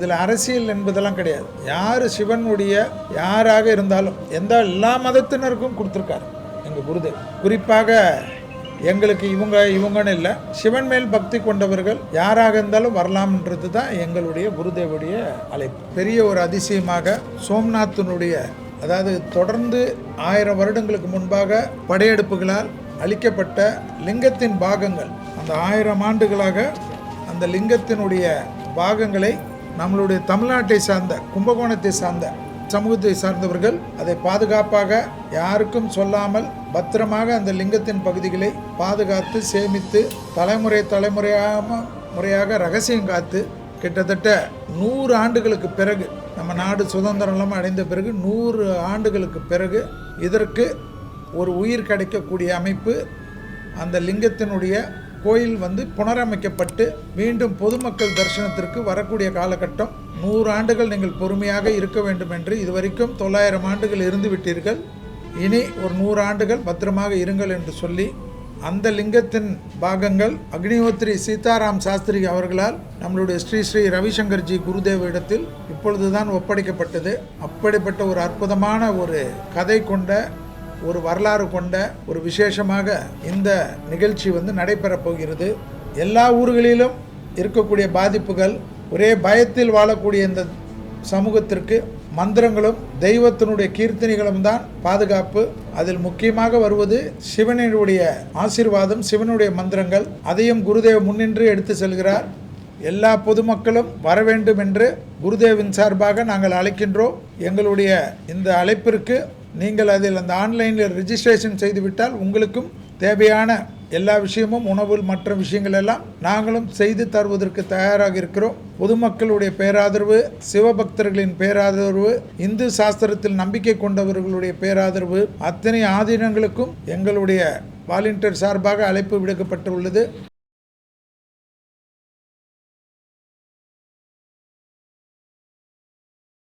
இதில் அரசியல் என்பதெல்லாம் கிடையாது. யார் சிவனுடைய யாராக இருந்தாலும் எல்லா மதத்தினருக்கும் கொடுத்துருக்காரு எங்கள் குருதேவ். குறிப்பாக எங்களுக்கு இவங்கன்னு இல்லை, சிவன் மேல் பக்தி கொண்டவர்கள் யாராக இருந்தாலும் வரலாம்ன்றது தான் எங்களுடைய குருதேவுடைய அழைப்பு. பெரிய ஒரு அதிசயமாக சோம்நாத்தினுடைய, அதாவது தொடர்ந்து 1000 வருடங்களுக்கு முன்பாக படையெடுப்புகளால் அளிக்கப்பட்ட லிங்கத்தின் பாகங்கள், அந்த 1000 ஆண்டுகளாக அந்த லிங்கத்தினுடைய பாகங்களை நம்மளுடைய தமிழ்நாட்டை சார்ந்த, கும்பகோணத்தை சார்ந்த சமூகத்தை சார்ந்தவர்கள் அதை பாதுகாப்பாக யாருக்கும் சொல்லாமல் பத்திரமாக அந்த லிங்கத்தின் பகுதிகளை பாதுகாத்து சேமித்து தலைமுறையாக ரகசியம் காத்து கிட்டத்தட்ட 100 ஆண்டுகளுக்கு பிறகு, நம்ம நாடு சுதந்திரம் அடைந்த பிறகு 100 ஆண்டுகளுக்கு பிறகு இதற்கு ஒரு உயிர் கிடைக்கக்கூடிய அமைப்பு, அந்த லிங்கத்தினுடைய கோயில் புனரமைக்கப்பட்டு மீண்டும் பொதுமக்கள் தரிசனத்திற்கு வரக்கூடிய காலகட்டம். 100 ஆண்டுகள் நீங்கள் பொறுமையாக இருக்க வேண்டும் என்று இதுவரைக்கும் 900 ஆண்டுகள் இருந்து விட்டீர்கள், இனி ஒரு 100 ஆண்டுகள் பத்திரமாக இருங்கள் என்று சொல்லி அந்த லிங்கத்தின் பாகங்கள் அக்னிஹோத்ரி சீதாராம் சாஸ்திரி அவர்களால் நம்மளுடைய ஸ்ரீ ஸ்ரீ ரவிசங்கர்ஜி குருதேவ இடத்தில் இப்பொழுதுதான் ஒப்படைக்கப்பட்டது. அப்படிப்பட்ட ஒரு அற்புதமான ஒரு கதை கொண்ட, ஒரு வரலாறு கொண்ட ஒரு விசேஷமாக இந்த நிகழ்ச்சி நடைபெறப் போகிறது. எல்லா ஊர்களிலும் இருக்கக்கூடிய பாதிப்புகள், ஒரே பயத்தில் வாழக்கூடிய இந்த சமூகத்திற்கு மந்திரங்களும் தெய்வத்தினுடைய கீர்த்தனைகளும் தான் பாதுகாப்பு. அதில் முக்கியமாக வருவது சிவனுடைய ஆசீர்வாதம், சிவனுடைய மந்திரங்கள். அதையும் குருதேவ் முன்னின்று எடுத்து செல்கிறார். எல்லா பொதுமக்களும் வர வேண்டும் என்று குருதேவின் சார்பாக நாங்கள் அழைக்கின்றோம். எங்களுடைய இந்த அழைப்பிற்கு நீங்கள் அதில் அந்த ஆன்லைனில் ரிஜிஸ்ட்ரேஷன் செய்துவிட்டால் உங்களுக்கும் தேவையான எல்லா விஷயமும், உணவு மற்ற விஷயங்கள் எல்லாம் நாங்களும் செய்து தருவதற்கு தயாராக இருக்கிறோம். பொதுமக்களுடைய பேராதரவு, சிவபக்தர்களின் பேராதரவு, இந்து சாஸ்திரத்தில் நம்பிக்கை கொண்டவர்களுடைய பேராதரவு, அத்தனை ஆதீனங்களுக்கும் எங்களுடைய வாலண்டியர் சார்பாக அழைப்பு விடுக்கப்பட்டுள்ளது.